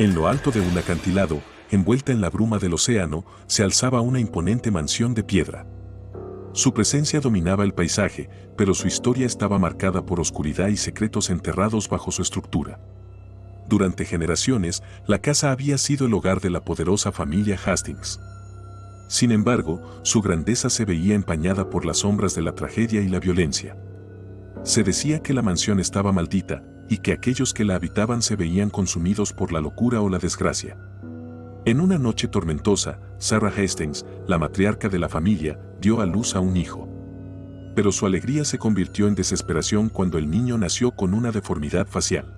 En lo alto de un acantilado, envuelta en la bruma del océano, se alzaba una imponente mansión de piedra. Su presencia dominaba el paisaje, pero su historia estaba marcada por oscuridad y secretos enterrados bajo su estructura. Durante generaciones, la casa había sido el hogar de la poderosa familia Hastings. Sin embargo, su grandeza se veía empañada por las sombras de la tragedia y la violencia. Se decía que la mansión estaba maldita, y que aquellos que la habitaban se veían consumidos por la locura o la desgracia. En una noche tormentosa, Sarah Hastings, la matriarca de la familia, dio a luz a un hijo. Pero su alegría se convirtió en desesperación cuando el niño nació con una deformidad facial.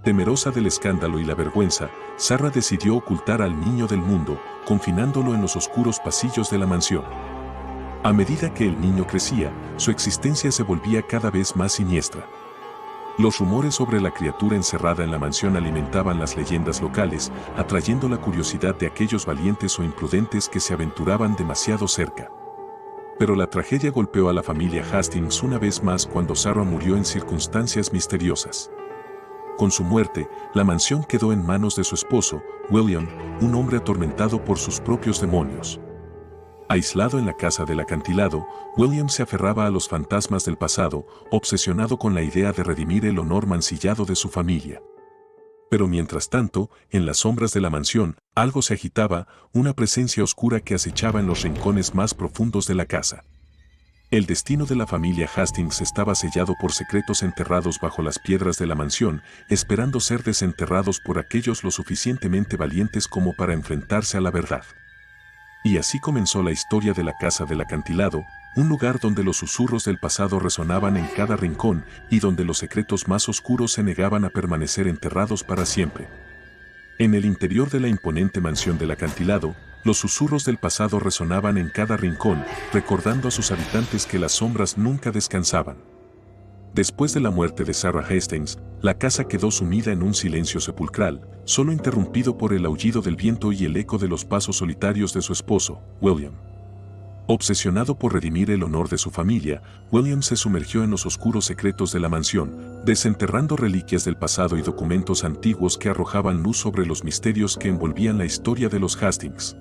Temerosa del escándalo y la vergüenza, Sarah decidió ocultar al niño del mundo, confinándolo en los oscuros pasillos de la mansión. A medida que el niño crecía, su existencia se volvía cada vez más siniestra. Los rumores sobre la criatura encerrada en la mansión alimentaban las leyendas locales, atrayendo la curiosidad de aquellos valientes o imprudentes que se aventuraban demasiado cerca. Pero la tragedia golpeó a la familia Hastings una vez más cuando Sarah murió en circunstancias misteriosas. Con su muerte, la mansión quedó en manos de su esposo, William, un hombre atormentado por sus propios demonios. Aislado en la casa del acantilado, William se aferraba a los fantasmas del pasado, obsesionado con la idea de redimir el honor mancillado de su familia. Pero mientras tanto, en las sombras de la mansión, algo se agitaba, una presencia oscura que acechaba en los rincones más profundos de la casa. El destino de la familia Hastings estaba sellado por secretos enterrados bajo las piedras de la mansión, esperando ser desenterrados por aquellos lo suficientemente valientes como para enfrentarse a la verdad. Y así comenzó la historia de la Casa del Acantilado, un lugar donde los susurros del pasado resonaban en cada rincón y donde los secretos más oscuros se negaban a permanecer enterrados para siempre. En el interior de la imponente mansión del acantilado, los susurros del pasado resonaban en cada rincón, recordando a sus habitantes que las sombras nunca descansaban. Después de la muerte de Sarah Hastings, la casa quedó sumida en un silencio sepulcral, solo interrumpido por el aullido del viento y el eco de los pasos solitarios de su esposo, William. Obsesionado por redimir el honor de su familia, William se sumergió en los oscuros secretos de la mansión, desenterrando reliquias del pasado y documentos antiguos que arrojaban luz sobre los misterios que envolvían la historia de los Hastings.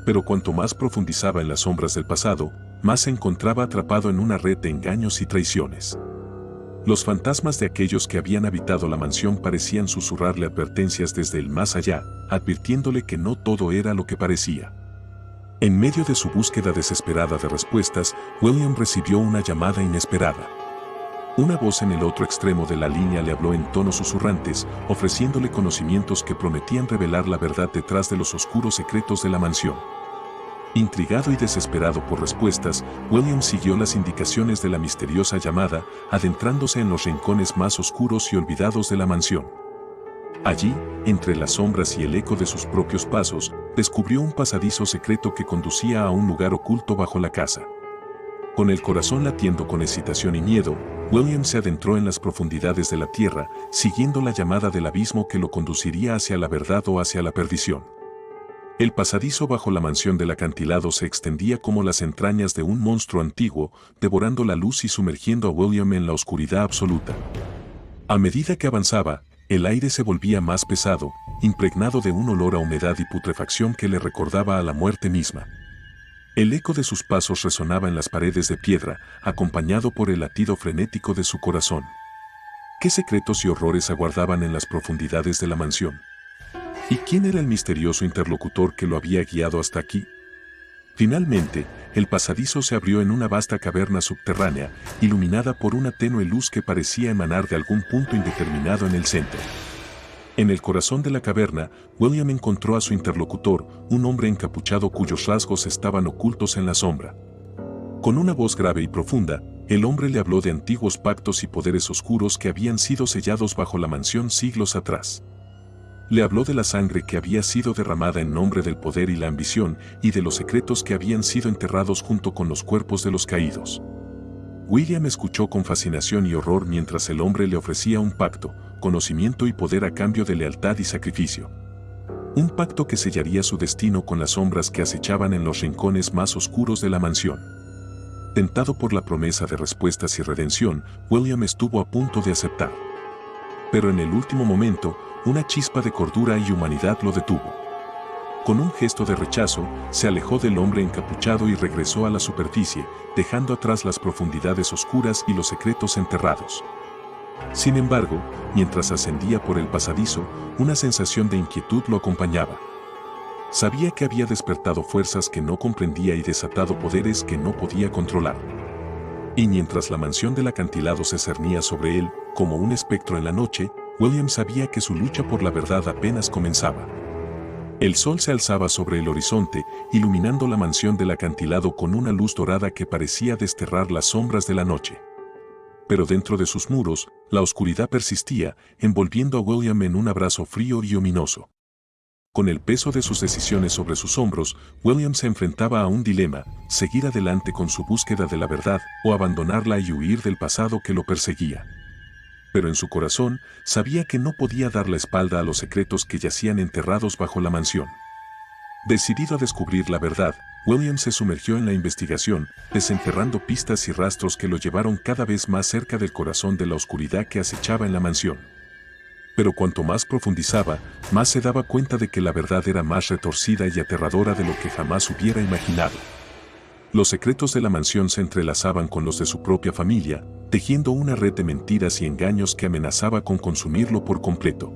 Pero cuanto más profundizaba en las sombras del pasado, más se encontraba atrapado en una red de engaños y traiciones. Los fantasmas de aquellos que habían habitado la mansión parecían susurrarle advertencias desde el más allá, advirtiéndole que no todo era lo que parecía. En medio de su búsqueda desesperada de respuestas, William recibió una llamada inesperada. Una voz en el otro extremo de la línea le habló en tonos susurrantes, ofreciéndole conocimientos que prometían revelar la verdad detrás de los oscuros secretos de la mansión. Intrigado y desesperado por respuestas, William siguió las indicaciones de la misteriosa llamada, adentrándose en los rincones más oscuros y olvidados de la mansión. Allí, entre las sombras y el eco de sus propios pasos, descubrió un pasadizo secreto que conducía a un lugar oculto bajo la casa. Con el corazón latiendo con excitación y miedo, William se adentró en las profundidades de la tierra, siguiendo la llamada del abismo que lo conduciría hacia la verdad o hacia la perdición. El pasadizo bajo la mansión del acantilado se extendía como las entrañas de un monstruo antiguo, devorando la luz y sumergiendo a William en la oscuridad absoluta. A medida que avanzaba, el aire se volvía más pesado, impregnado de un olor a humedad y putrefacción que le recordaba a la muerte misma. El eco de sus pasos resonaba en las paredes de piedra, acompañado por el latido frenético de su corazón. ¿Qué secretos y horrores aguardaban en las profundidades de la mansión? ¿Y quién era el misterioso interlocutor que lo había guiado hasta aquí? Finalmente, el pasadizo se abrió en una vasta caverna subterránea, iluminada por una tenue luz que parecía emanar de algún punto indeterminado en el centro. En el corazón de la caverna, William encontró a su interlocutor, un hombre encapuchado cuyos rasgos estaban ocultos en la sombra. Con una voz grave y profunda, el hombre le habló de antiguos pactos y poderes oscuros que habían sido sellados bajo la mansión siglos atrás. Le habló de la sangre que había sido derramada en nombre del poder y la ambición, y de los secretos que habían sido enterrados junto con los cuerpos de los caídos. William escuchó con fascinación y horror mientras el hombre le ofrecía un pacto, conocimiento y poder a cambio de lealtad y sacrificio. Un pacto que sellaría su destino con las sombras que acechaban en los rincones más oscuros de la mansión. Tentado por la promesa de respuestas y redención, William estuvo a punto de aceptar. Pero en el último momento, una chispa de cordura y humanidad lo detuvo. Con un gesto de rechazo, se alejó del hombre encapuchado y regresó a la superficie, dejando atrás las profundidades oscuras y los secretos enterrados. Sin embargo, mientras ascendía por el pasadizo, una sensación de inquietud lo acompañaba. Sabía que había despertado fuerzas que no comprendía y desatado poderes que no podía controlar. Y mientras la mansión del acantilado se cernía sobre él, como un espectro en la noche, William sabía que su lucha por la verdad apenas comenzaba. El sol se alzaba sobre el horizonte, iluminando la mansión del acantilado con una luz dorada que parecía desterrar las sombras de la noche. Pero dentro de sus muros, la oscuridad persistía, envolviendo a William en un abrazo frío y ominoso. Con el peso de sus decisiones sobre sus hombros, William se enfrentaba a un dilema: seguir adelante con su búsqueda de la verdad o abandonarla y huir del pasado que lo perseguía. Pero en su corazón sabía que no podía dar la espalda a los secretos que yacían enterrados bajo la mansión. Decidido a descubrir la verdad, William se sumergió en la investigación, desenterrando pistas y rastros que lo llevaron cada vez más cerca del corazón de la oscuridad que acechaba en la mansión. Pero cuanto más profundizaba, más se daba cuenta de que la verdad era más retorcida y aterradora de lo que jamás hubiera imaginado. Los secretos de la mansión se entrelazaban con los de su propia familia, tejiendo una red de mentiras y engaños que amenazaba con consumirlo por completo.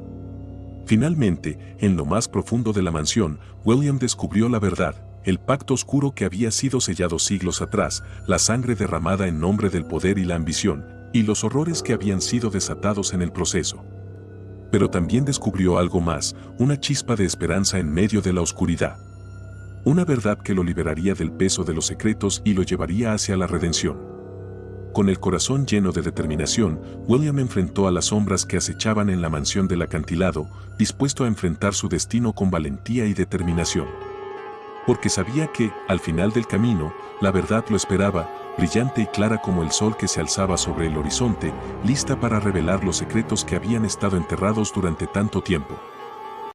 Finalmente, en lo más profundo de la mansión, William descubrió la verdad: el pacto oscuro que había sido sellado siglos atrás, la sangre derramada en nombre del poder y la ambición, y los horrores que habían sido desatados en el proceso. Pero también descubrió algo más, una chispa de esperanza en medio de la oscuridad. Una verdad que lo liberaría del peso de los secretos y lo llevaría hacia la redención. Con el corazón lleno de determinación, William enfrentó a las sombras que acechaban en la mansión del acantilado, dispuesto a enfrentar su destino con valentía y determinación. Porque sabía que, al final del camino, la verdad lo esperaba, brillante y clara como el sol que se alzaba sobre el horizonte, lista para revelar los secretos que habían estado enterrados durante tanto tiempo.